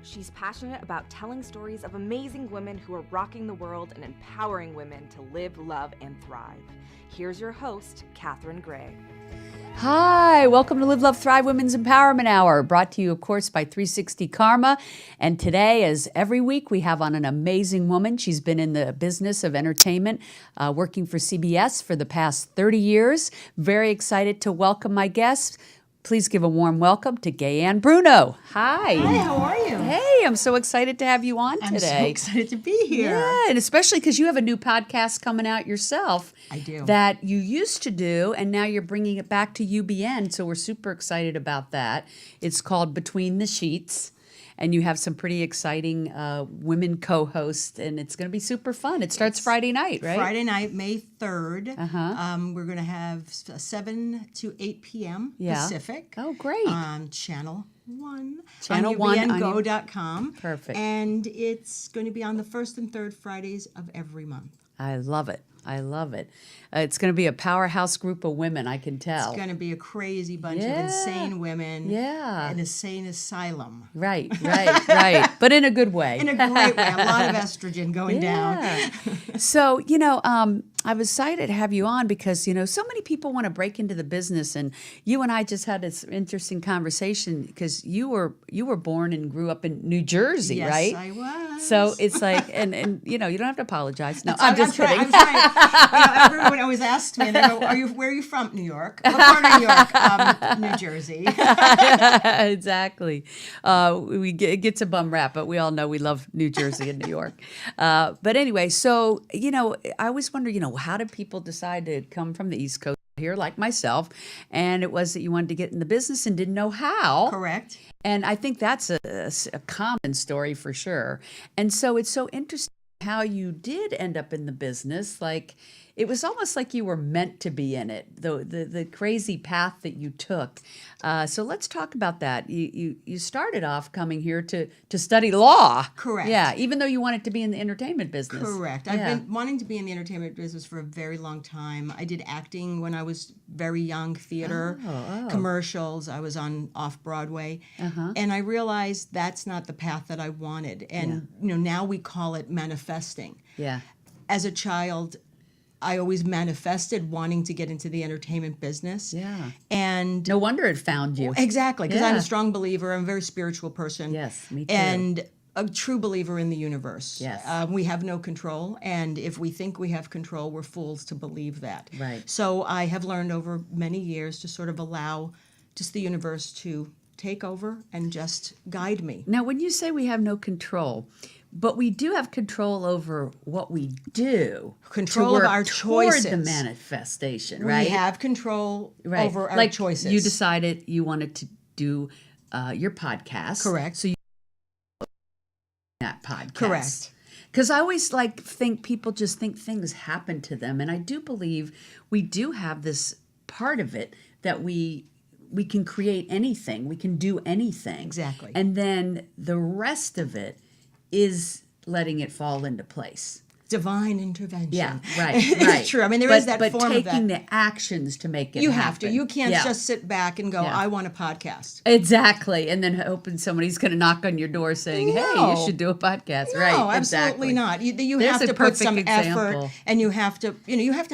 She's passionate about telling stories of amazing women who are rocking the world and empowering women to live, love, and thrive. Here's your host, Katherine Gray. Hi, welcome to Live, Love, Thrive Women's Empowerment Hour, brought to you, of course, by 360 Karma. And today, as every week, we have on an amazing woman. She's been in the business of entertainment, working for CBS for the past 30 years. Very excited to welcome my guest. Please give a warm welcome to Gaye Ann Bruno. Hi. Hi, how are you? Hey, I'm so excited to have you on today. I'm so excited to be here. Yeah, and especially because you have a new podcast coming out yourself. I do. That you used to do, and now you're bringing it back to UBN, so we're super excited about that. It's called Between the Sheets, and you have some pretty exciting women co-hosts, and it's going to be super fun. It starts Friday night, right? Friday night, May 3rd. We're going to have 7 to 8 p.m. Pacific. Oh, great. On Channel 1. Channel on 1 on ubngo.com. Perfect. And it's going to be on the first and third Fridays of every month. I love it. I love it. It's going to be a powerhouse group of women, I can tell. It's going to be a crazy bunch of insane women. Yeah. An insane asylum. Right. But in a good way. In a great way. A lot of estrogen going down. So, I was excited to have you on because, so many people want to break into the business, and you and I just had this interesting conversation because you were born and grew up in New Jersey, right? Yes, I was. So it's like, and you don't have to apologize. No, I'm just kidding. I'm trying. Everyone always asks me, and they go, where are you from? New York. What part of New York? New Jersey. Exactly. It gets a bum rap, but we all know we love New Jersey and New York. But anyway, so, I always wonder, how did people decide to come from the East Coast here like myself? And it was that you wanted to get in the business and didn't know how. Correct. And I think that's a common story for sure. And so it's so interesting how you did end up in the business. Like, it was almost like you were meant to be in it, the crazy path that you took. So let's talk about that. You started off coming here to study law. Correct. Yeah, even though you wanted to be in the entertainment business. Correct. I've been wanting to be in the entertainment business for a very long time. I did acting when I was very young, theater, commercials. I was on off-Broadway. And I realized that's not the path that I wanted. And, now we call it manifesting. Yeah. As a child, I always manifested wanting to get into the entertainment business. Yeah. And no wonder it found you. Exactly, because I'm a strong believer. I'm a very spiritual person. Yes, me too. And a true believer in the universe. Yes. We have no control, and if we think we have control, we're fools to believe that. Right. So I have learned over many years to sort of allow just the universe to take over and just guide me. Now, when you say we have no control, but we do have control over what we do. Control of our choices. Toward the manifestation, right? We have control over our choices. You decided you wanted to do your podcast. Correct. So you that podcast. Correct. Because I always think people just think things happen to them. And I do believe we do have this part of it that we can create anything. We can do anything. Exactly. And then the rest of it is letting it fall into place. Divine intervention. Yeah, right. It's true. I mean, there is that form of that. But taking the actions to make it You happen. have to. You can't just sit back and go, I want a podcast. Exactly. And then hoping somebody's going to knock on your door saying, hey, you should do a podcast. No, right. Absolutely not. You There's have to put some example. effort, and you have to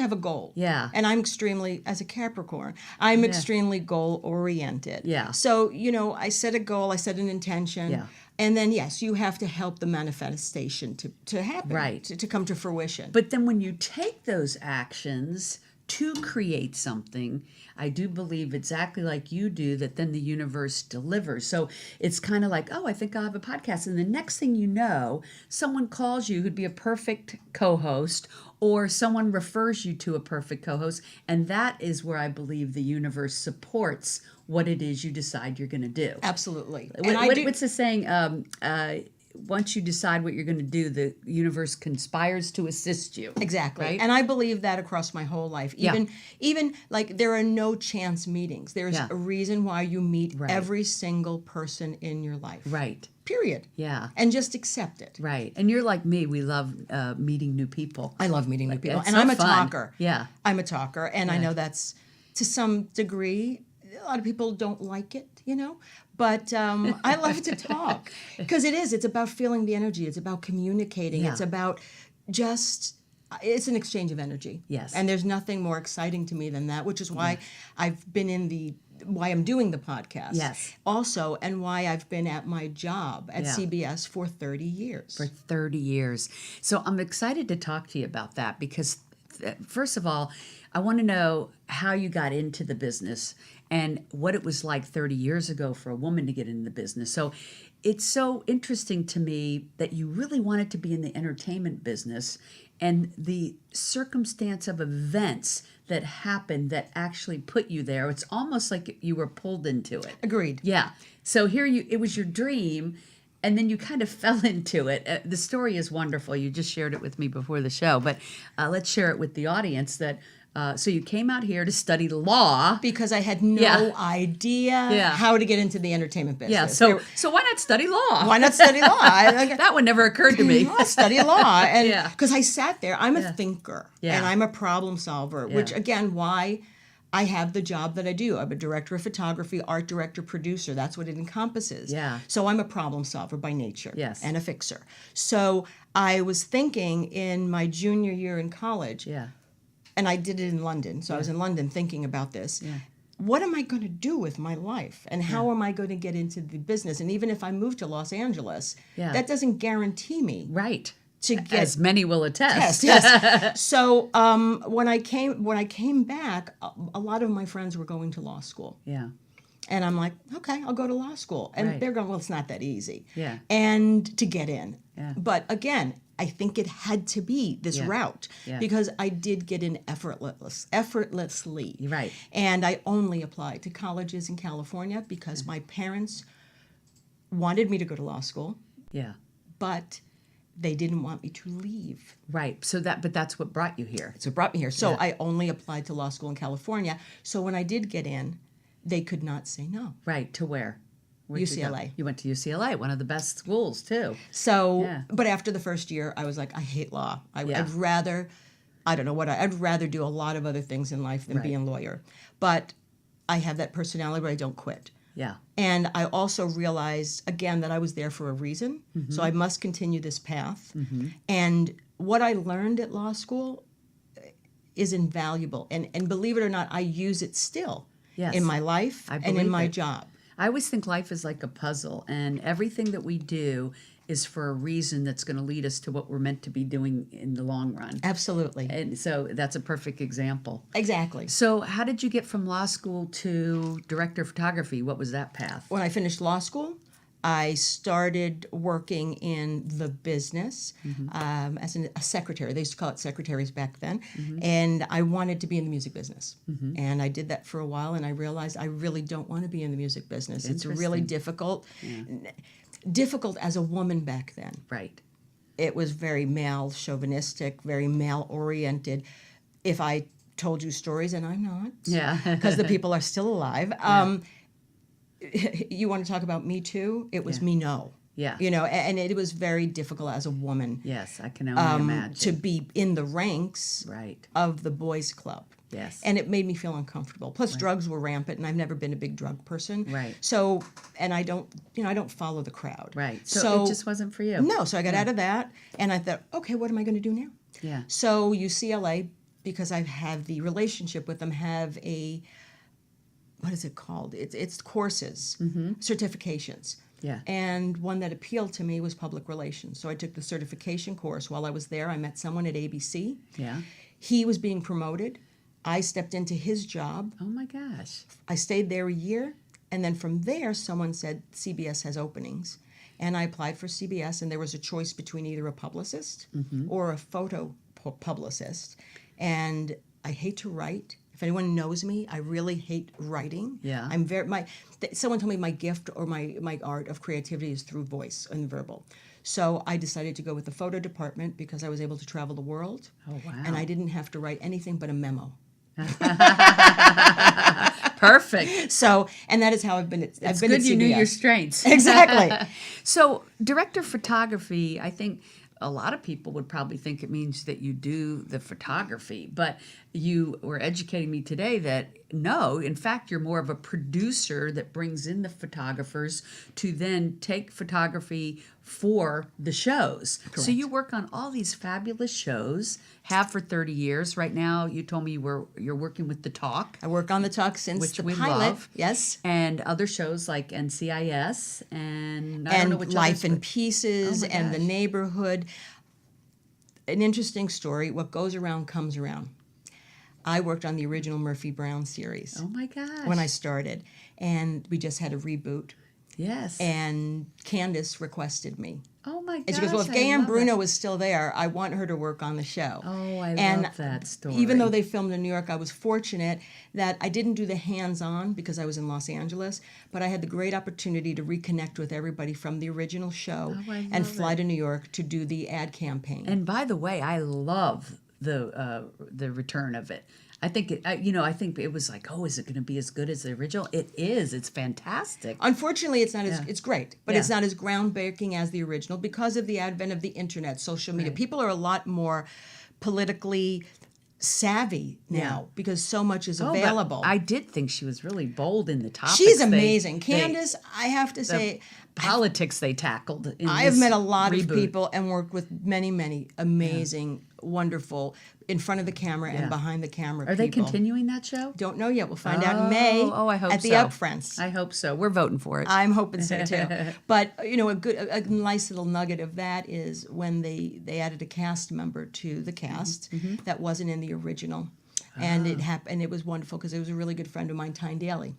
have a goal. Yeah. And I'm extremely, as a Capricorn, I'm extremely goal oriented. Yeah. So, I set a goal, I set an intention. Yeah. And then, yes, you have to help the manifestation to happen, right. to come to fruition. But then when you take those actions to create something, I do believe exactly like you do that then the universe delivers. So it's kind of like, I think I'll have a podcast. And the next thing you know, someone calls you who'd be a perfect co-host, or someone refers you to a perfect co-host. And that is where I believe the universe supports what it is you decide you're going to do. Absolutely. What's the saying? Once you decide what you're going to do, the universe conspires to assist you. Exactly. Right? And I believe that across my whole life. Even like there are no chance meetings. There's a reason why you meet every single person in your life. Right. Period. Yeah. And just accept it. Right. And you're like me. We love meeting new people. I love meeting new people. It's And so I'm a fun. talker. Yeah. I'm a talker. And I know that's, to some degree, a lot of people don't like it, but I love to talk because it's about feeling the energy. It's about communicating. Yeah. It's about it's an exchange of energy. Yes. And there's nothing more exciting to me than that, which is why I've been why I'm doing the podcast. Yes. Also, and why I've been at my job at CBS for 30 years. For 30 years. So I'm excited to talk to you about that because, first of all, I want to know how you got into the business and what it was like 30 years ago for a woman to get into the business. So it's so interesting to me that you really wanted to be in the entertainment business and the circumstance of events that happened that actually put you there. It's almost like you were pulled into it. Agreed. Yeah. So it was your dream, and then you kind of fell into it. The story is wonderful. You just shared it with me before the show, but let's share it with the audience that so you came out here to study law. Because I had no idea how to get into the entertainment business. Yeah, so why not study law? Why not study law? That one never occurred to me. Study law. And because I sat there, I'm a thinker Yeah. and I'm a problem solver, which again, why I have the job that I do. I'm a director of photography, art director, producer. That's what it encompasses. Yeah. So I'm a problem solver by nature. Yes. And a fixer. So I was thinking in my junior year in college, Yeah. and I did it in London. So I was in London thinking about this. Yeah. What am I going to do with my life? And how am I going to get into the business? And even if I move to Los Angeles, that doesn't guarantee me Right. to get As many will attest. Yes. So when I came back, a lot of my friends were going to law school. Yeah. And I'm like, okay, I'll go to law school. And Right. they're going, well, it's not that easy. Yeah. And to get in. Yeah. But again, I think it had to be this route because I did get in effortlessly. Right. And I only applied to colleges in California because my parents wanted me to go to law school, Yeah. but they didn't want me to leave. Right. But that's what brought you here. So it brought me here. So I only applied to law school in California. So when I did get in, they could not say no. Right. To where? Where'd you go? UCLA. You went to UCLA, one of the best schools too. So, Yeah. but after the first year, I was like, I hate law. Yeah. I'd rather, I don't know what, I'd rather do a lot of other things in life than be a lawyer. But I have that personality where I don't quit. Yeah. And I also realized, again, that I was there for a reason. So I must continue this path. And what I learned at law school is invaluable. And believe it or not, I use it still in my life and in believe my it. job. I always think life is like a puzzle, and everything that we do is for a reason that's going to lead us to what we're meant to be doing in the long run. Absolutely. And so that's a perfect example. Exactly. So how did you get from law school to director of photography? What was that path? When I finished law school, I started working in the business as a secretary. They used to call it secretaries back then. And I wanted to be in the music business. And I did that for a while, and I realized I really don't want to be in the music business. It's really difficult. Difficult as a woman back then. Right. It was very male chauvinistic, very male oriented. If I told you stories, and I'm not, Yeah. because the people are still alive. You want to talk about Me Too? It was Me No. Yeah. You know, and it was very difficult as a woman Yes, I can only imagine. to be in the ranks Right. of the boys' club. Yes. And it made me feel uncomfortable. Plus, drugs were rampant, and I've never been a big drug person. Right. So, and I don't follow the crowd. Right. So it just wasn't for you. No, so I got out of that, and I thought, okay, what am I going to do now? Yeah. So UCLA, because I have the relationship with them, have a, what is it called? It's courses, certifications. Yeah. And one that appealed to me was public relations. So I took the certification course. While I was there, I met someone at ABC. Yeah. He was being promoted. I stepped into his job. Oh my gosh. I stayed there a year. And then from there, someone said CBS has openings. And I applied for CBS, and there was a choice between either a publicist or a photo publicist. And I hate to write. If anyone knows me, I really hate writing. Yeah. I'm very someone told me my gift or my art of creativity is through voice and verbal. So I decided to go with the photo department because I was able to travel the world. Oh wow. And I didn't have to write anything but a memo. Perfect. So, and that is how I've been. It's good you knew your strengths. Exactly. So, director of photography, I think a lot of people would probably think it means that you do the photography, but you were educating me today that no, in fact, you're more of a producer that brings in the photographers to then take photography for the shows. So you work on all these fabulous shows, have for 30 years. Right now, you told me you're working with The Talk. I work on The Talk since which the we pilot. love. Yes. And other shows like NCIS and I don't know which Life others, in but- Pieces Oh my and The gosh. Neighborhood. An interesting story. What goes around comes around. I worked on the original Murphy Brown series Oh my gosh. when I started, and we just had a reboot. Yes. And Candace requested me. Oh my gosh. And she goes, well, if I Gaye Ann love Bruno it. is still there, I want her to work on the show. Oh, I and love that story. Even though they filmed in New York, I was fortunate that I didn't do the hands-on because I was in Los Angeles, but I had the great opportunity to reconnect with everybody from the original show Oh, I and love fly it. to New York to do the ad campaign. And by the way, I love the return of it. I think I think it was like, oh, is it going to be as good as the original? It is. It's fantastic. Unfortunately, it's not as it's great, but it's Yeah. not as groundbreaking as the original because of the advent of the internet, social media. Right. People are a lot more politically savvy now because so much is Oh, but available. I did think she was really bold in the topics. She's they- amazing. they- Candace, I have to say, politics they tackled. In I have this met a lot reboot. of people and worked with many, many amazing, wonderful, in front of the camera and behind the camera Are they people. continuing that show? Don't know yet. We'll find out in May Oh, I hope at the so. Upfronts. I hope so. We're voting for it. I'm hoping so too. But a nice little nugget of that is when they added a cast member to the cast that wasn't in the original, and it happened. It was wonderful because it was a really good friend of mine, Tyne Daly.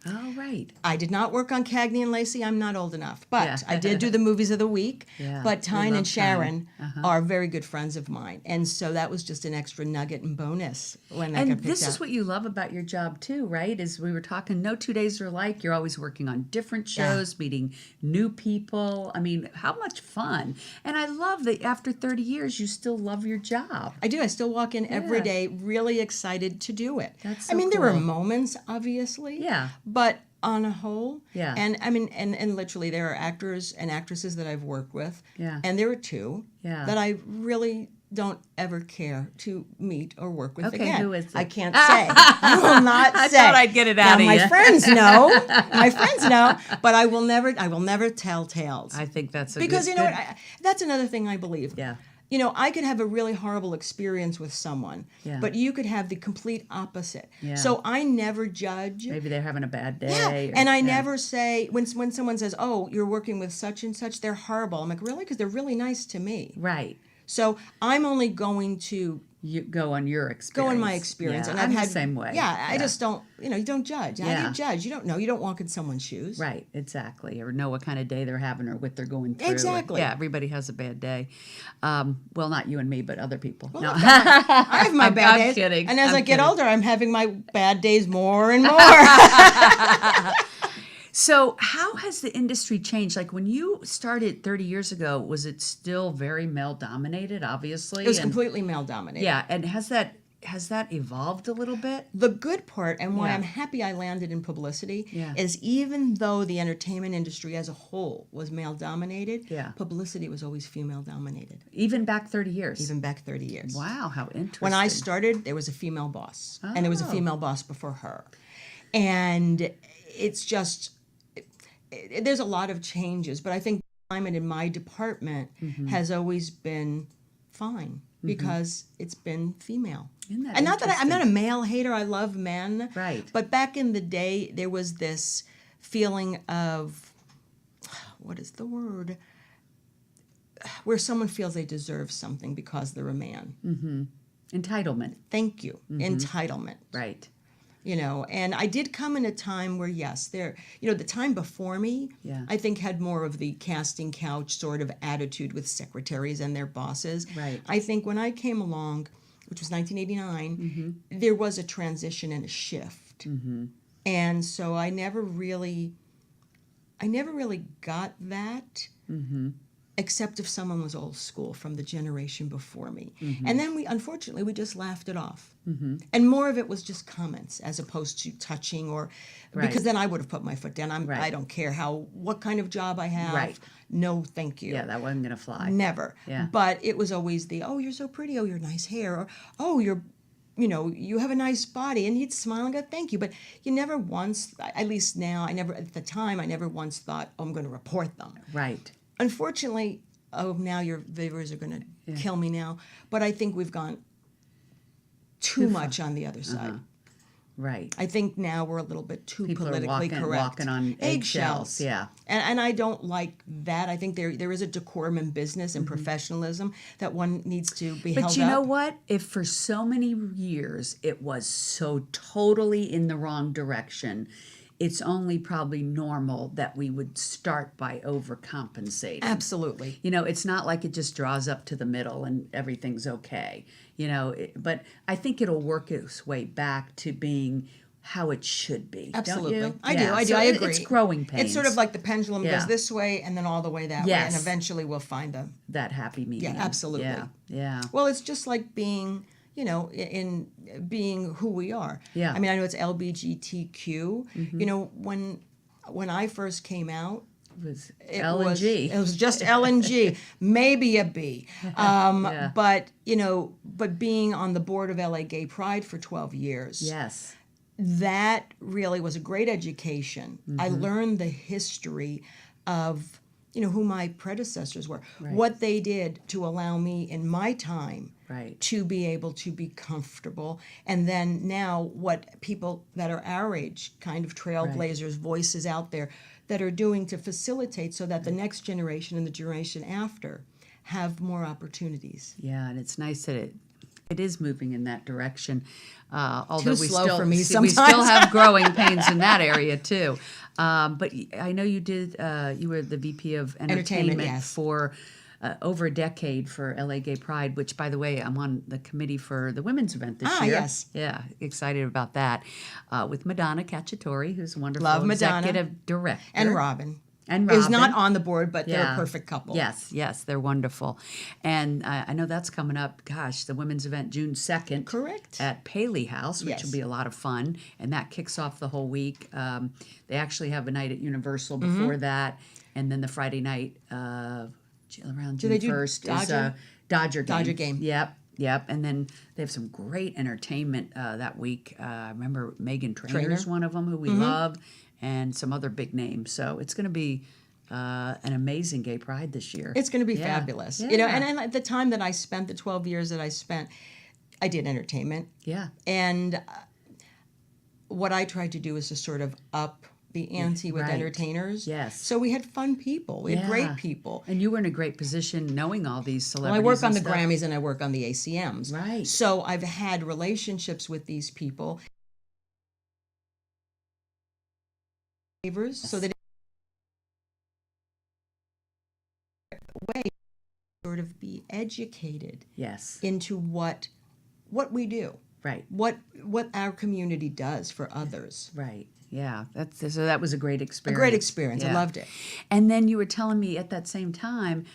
Oh, right. I did not work on Cagney and Lacey. I'm not old enough, but Yeah. I did do the movies of the week. Yeah, But we Tyne love and Sharon Tyne. are very good friends of mine, and so that was just an extra nugget and bonus when that got And picked this up. is what you love about your job too, right? Is we were talking, no 2 days are alike. You're always working on different shows, meeting new people. I mean, how much fun! And I love that after 30 years, you still love your job. I do. I still walk in every Yeah. day, really excited to do it. That's I so mean, there were cool. moments, obviously. Yeah. But on a whole, Yeah. And I mean, and literally, there are actors and actresses that I've worked with. Yeah. And there are two. Yeah. That I really don't ever care to meet or work with Okay, again. who is it? I can't say. I will not I say. thought I'd get it now, out of my you. friends know. My friends know. But I will never tell tales. I think that's a Because good, you know good- what? That's another thing I believe. Yeah. You know, I could have a really horrible experience with someone, Yeah. but you could have the complete opposite. Yeah. So I never judge. maybe they're having a bad day. Yeah, or- and I yeah. never say when someone says, "Oh, you're working with such and such," they're horrible. I'm like, really? Because they're really nice to me. Right. So I'm only going to You go on your experience. go in my experience, Yeah, and I'm I've had the same way. Yeah, I just don't. You know, you don't judge. How do Yeah. you judge? You don't know. You don't walk in someone's shoes. Right, exactly. Or know what kind of day they're having or what they're going through. Exactly. Yeah, everybody has a bad day. Well, not you and me, but other people. No. I have my I'm- bad I'm days, kidding. and as I'm I get kidding. older, I'm having my bad days more and more. So how has the industry changed? Like when you started 30 years ago, was it still very male dominated, obviously? It was And- completely male dominated. Yeah, and has that evolved a little bit? The good part, and why Yeah. I'm happy I landed in publicity, Yeah. is even though the entertainment industry as a whole was male dominated, Yeah. publicity was always female dominated, Even back 30 years? even back 30 years. Wow, how interesting. When I started, there was a female boss, and there was a Oh. female boss before her. And it's just, there's a lot of changes, but I think the climate in my department Mm-hmm. has always been fine because it's been female. Isn't that And not that I'm not a interesting? male hater, I love men. Right. But back in the day, there was this feeling of, what is the word? Where someone feels they deserve something because they're a man. Entitlement, Thank you. Entitlement. right. You know, and I did come in a time where, yes, the time before me, Yeah. I think had more of the casting couch sort of attitude with secretaries and their bosses. Right. I think when I came along, which was 1989, there was a transition and a shift. And so I never really got that. Except if someone was old school from the generation before me. And then unfortunately, we just laughed it off. And more of it was just comments as opposed to touching or, because Right. then I would have put my foot down. I Right. don't care what kind of job I have. Right. No, thank you. Yeah, that wasn't going to fly. Never. Yeah. But it was always oh, you're so pretty. Oh, your nice hair. Or, oh, you're you have a nice body, and he'd smile and go, thank you. But you never once, at least now, at the time, I never once thought, oh, I'm going to report them. Right. Unfortunately, now your viewers are going to kill me now, but I think we've gone too much on the other side. Right. I think now we're a little bit too People politically are correct. walking on eggshells. Yeah. And I don't like that. I think there is a decorum in business and professionalism that one needs to be held up. But you know what? If for so many years it was so totally in the wrong direction, it's only probably normal that we would start by overcompensating. Absolutely. It's not like it just draws up to the middle and everything's okay. But I think it'll work its way back to being how it should be. Absolutely. Don't you? I do. So I agree. It's growing pains. It's sort of like the pendulum goes this way and then all the way that way. Yes. And eventually we'll find that happy medium. Yeah, absolutely. Yeah. Well, it's just like being, in being who we are. Yeah. I mean, I know it's LGBTQ. When I first came out, It was L and G. It was just L and G, maybe a B. But being on the board of LA Gay Pride for 12 years. Yes. That really was a great education. I learned the history of, who my predecessors were, what they did to allow me in my time to be able to be comfortable. And then now what people that are our age, kind of trailblazers, voices out there, that are doing to facilitate so that the next generation and the generation after have more opportunities. Yeah, and it's nice that it is moving in that direction. Although Too slow for me we sometimes. still have growing pains in that area too. But I know you did. You were the VP of Entertainment yes. for over a decade for LA Gay Pride, which, by the way, I'm on the committee for the women's event this year. Yes. Yeah, excited about that. With Madonna Cacciatore, who's a wonderful Love Madonna. executive director. And Robin. And Is Robin. not on the board, but they're a perfect couple. Yes, they're wonderful. And I know that's coming up, the women's event June 2nd. Correct. At Paley House, which Yes. will be a lot of fun. And that kicks off the whole week. They actually have a night at Universal before that. And then the Friday night around June they do 1st is Dodger? Dodger game. Dodger game. Yep. And then they have some great entertainment that week. I remember Megan Trainor's one of them who we love, and some other big names. So it's going to be an amazing gay pride this year. It's going to be fabulous. Yeah. And at the time that I spent, the 12 years that I spent, I did entertainment. Yeah. And what I tried to do is to sort of up the ante with entertainers. Yes. So we had fun people. We had great people. And you were in a great position knowing all these celebrities. Well, I work on the stuff. Grammys and I work on the ACMs. Right. So I've had relationships with these people. So that way sort of be educated into what we do. Right. What our community does for others. Right. Yeah. So that was a great experience. A great experience. I loved it. And then you were telling me at that same time,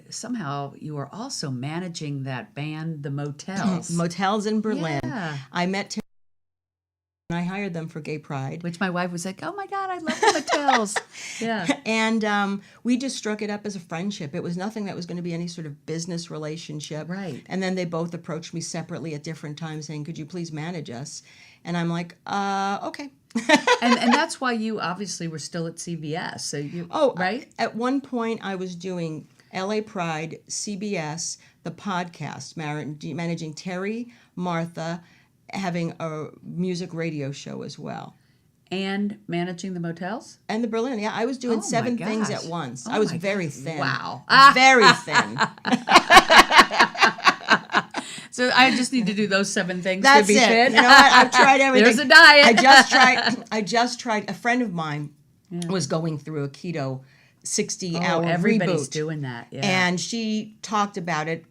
somehow you were also managing that band, the Motels. Motels in Berlin. Yeah. I met Tim and I hired them for Gay Pride. Which my wife was like, oh my God, I love the Motels. Yeah. And we just struck it up as a friendship. It was nothing that was going to be any sort of business relationship. Right. And then they both approached me separately at different times saying, could you please manage us? And I'm like, okay. and that's why you obviously were still at CBS. So you right? At one point I was doing LA Pride, CBS, the podcast, managing Terry, Martha, having a music radio show as well. And managing the Motels? And the Berlin. Yeah, I was doing 7 things at once. I was very thin. Wow. Very thin. So I just need to do those 7 things That's to be it. fit. You know what? I've tried everything. There's a diet. I just tried. A friend of mine was going through a keto 60-hour everybody's reboot. doing that. Yeah. And she talked about it.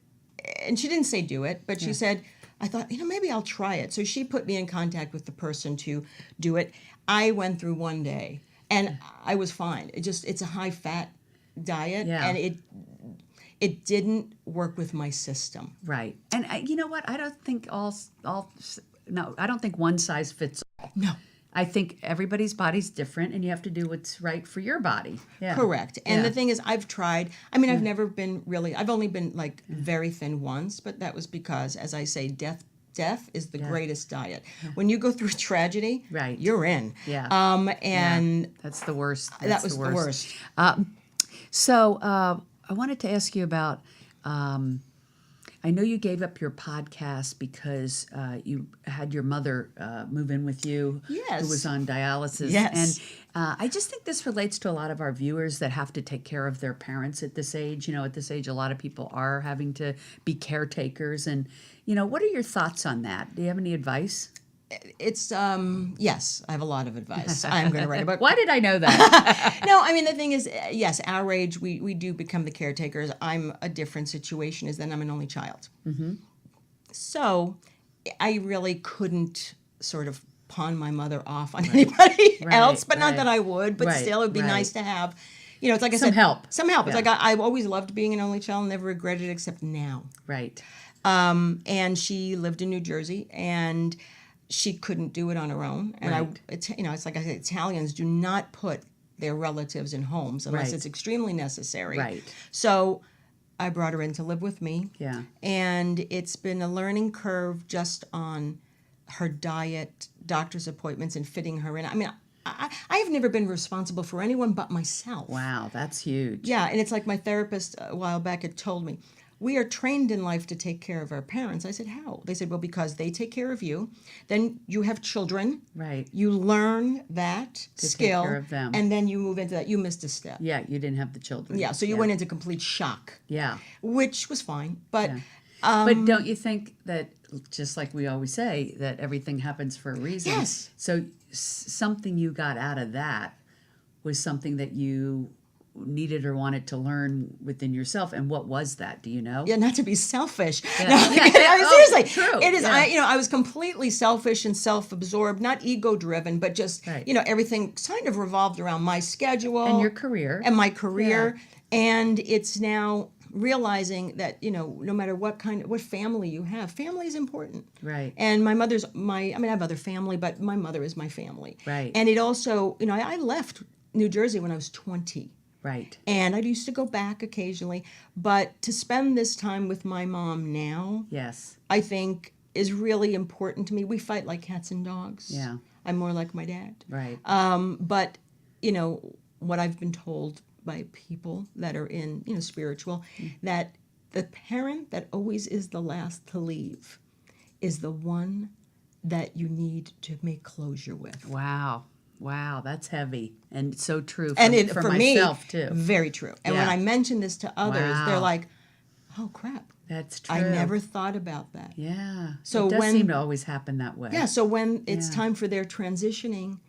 And she didn't say do it, but she said, I thought, maybe I'll try it. So she put me in contact with the person to do it. I went through one day and I was fine. It's a high fat diet and it didn't work with my system. Right. And you know what? I don't think I don't think one size fits all. No. I think everybody's body's different and you have to do what's right for your body. Yeah. Correct. And the thing is, I've tried, I've never been really, I've only been like very thin once, but that was because, as I say, death death is the greatest diet. When you go through tragedy, Right. you're in. Yeah. And That's the worst. that was the worst. So I wanted to ask you about. I know you gave up your podcast because you had your mother move in with you, Yes. who was on dialysis. Yes. And I just think this relates to a lot of our viewers that have to take care of their parents at this age. You know, at this age, a lot of people are having to be caretakers. And, you know, what are your thoughts on that? Do you have any advice? It's yes, I have a lot of advice. I'm going to write a book. Why did I know that? No, I mean the thing is, yes, our age we do become the caretakers. I'm a different situation is that I'm an only child. Mm-hmm. So I really couldn't sort of pawn my mother off on anybody else, but not that I would, but still it would be nice to have, you know, it's like I said, some help. It's like I've always loved being an only child, never regretted it except now. Right. And she lived in New Jersey and she couldn't do it on her own. And it's like I said, Italians do not put their relatives in homes unless it's extremely necessary. Right. So I brought her in to live with me. Yeah. And it's been a learning curve just on her diet, doctor's appointments, and fitting her in. I mean, I have never been responsible for anyone but myself. Wow, that's huge. Yeah, and it's like my therapist a while back had told me, we are trained in life to take care of our parents. I said, how? They said, well, because they take care of you. Then you have children. Right. You learn that skill. Take care of them. And then you move into that. You missed a step. Yeah, you didn't have the children. Yeah, so you went into complete shock. Yeah. Which was fine. But but don't you think that, just like we always say, that everything happens for a reason? Yes. So something you got out of that was something that you needed or wanted to learn within yourself, and what was that? Do you know? Yeah, not to be selfish. Yeah. No, Yeah. I mean, seriously, True. it is. Yeah. I was completely selfish and self-absorbed, not ego-driven, but just everything kind of revolved around my schedule And your career. and my career. And it's now realizing that no matter what family you have, family is important. Right. And my mother's I have other family, but my mother is my family. Right. And it also, I left New Jersey when I was 20. Right. And I used to go back occasionally, but to spend this time with my mom now, Yes. I think is really important to me. We fight like cats and dogs. Yeah. I'm more like my dad. Right. But what I've been told by people that are in spiritual, that the parent that always is the last to leave is the one that you need to make closure with. Wow, that's heavy and so true. For myself me, too. Very true. And when I mention this to others, they're like, "Oh crap, that's true. I never thought about that." Yeah. So it does when seem to always happen that way. Yeah. So when it's time for their transitioning,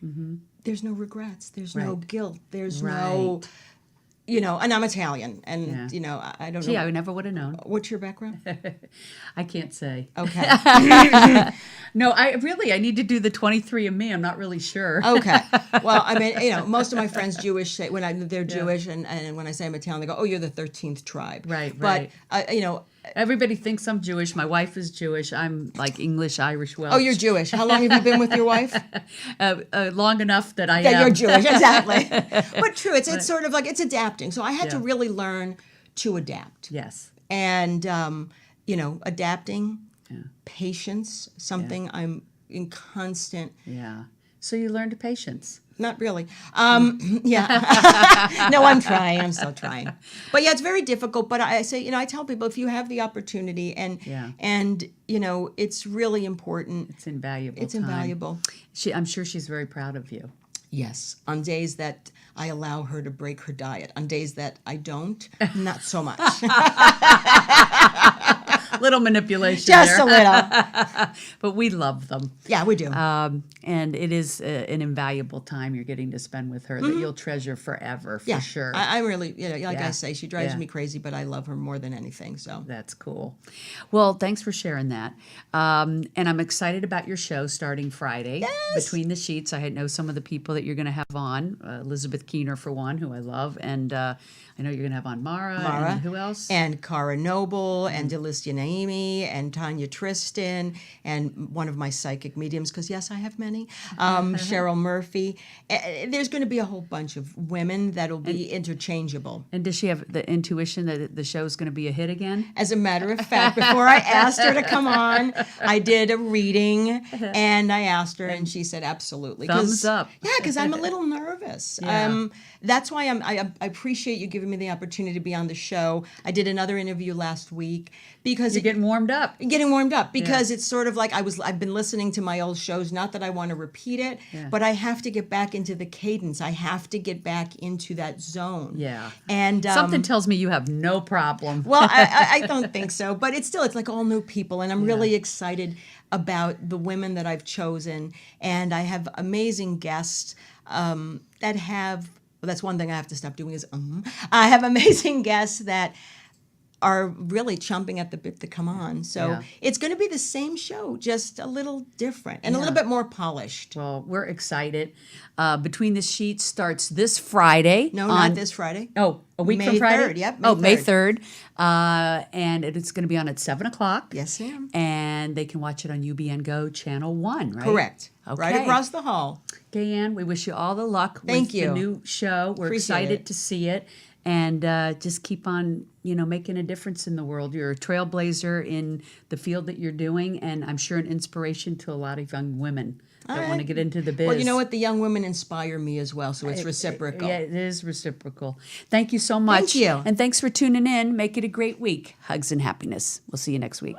there's no regrets. There's no guilt. There's no, And I'm Italian, and I don't know. Gee, I never would have known. What's your background? I can't say. Okay. No, I need to do the 23andMe. I'm not really sure. Okay. Well, I mean, most of my friends Jewish say they're Jewish, and when I say I'm Italian, they go, "Oh, you're the 13th tribe." Right. But everybody thinks I'm Jewish. My wife is Jewish. I'm like English, Irish, Welsh. Oh, you're Jewish. How long have you been with your wife? Long enough that I am. am. You're Jewish, exactly. But true, it's sort of like it's adapting. So I had to really learn to adapt. Yes. And adapting, patience, something I'm in constant. Yeah. So you learned patience. Not really. Yeah. No, I'm trying. I'm still trying. But yeah, it's very difficult. But I say, I tell people if you have the opportunity and it's really important. It's invaluable. It's invaluable. I'm sure she's very proud of you. Yes. On days that I allow her to break her diet. On days that I don't, not so much. Little manipulation Just there. a little. But we love them. Yeah, we do. And it is an invaluable time you're getting to spend with her that you'll treasure forever, for sure. I really, I say, she drives me crazy, but I love her more than anything. So that's cool. Well, thanks for sharing that. And I'm excited about your show starting Friday. Yes. Between the Sheets. I know some of the people that you're going to have on. Elizabeth Keener, for one, who I love. And I know you're going to have on Mara. And who else? And Cara Noble and Delistia Naimi and Tanya Tristan and one of my psychic mediums, because yes, I have many, Cheryl Murphy. There's going to be a whole bunch of women that'll be interchangeable. And does she have the intuition that the show is going to be a hit again? As a matter of fact, before I asked her to come on, I did a reading, and I asked her, and she said absolutely. Thumbs up. Yeah, because I'm a little nervous. Yeah. That's why I appreciate you giving me the opportunity to be on the show. I did another interview last week because You're getting warmed up. Because it's sort of like I've been listening to my old shows. Not that I want to repeat it, but I have to get back into the cadence. I have to get back into that zone. Yeah. And something tells me you have no problem. Well, I don't think so, but it's like all new people, and I'm really excited about the women that I've chosen, and I have amazing guests that have. Well, that's one thing I have to stop doing is I have amazing guests that are really chomping at the bit to come on. So it's going to be the same show, just a little different and a little bit more polished. Well, we're excited. Between the Sheets starts this Friday. No, not this Friday. Oh, a week May from Friday? 3rd, yep, May 3rd. And it's going to be on at 7 o'clock. Yes, ma'am. And they can watch it on UBN Go Channel 1, right? Correct. Okay. Right across the hall. Gaye Ann, we wish you all the luck Thank with you. the new show. We're excited to see it. And just keep on, making a difference in the world. You're a trailblazer in the field that you're doing, and I'm sure an inspiration to a lot of young women that want to get into the biz. Well, you know what? The young women inspire me as well, so it's reciprocal. Yeah, it is reciprocal. Thank you so much. Thank you. And thanks for tuning in. Make it a great week. Hugs and happiness. We'll see you next week.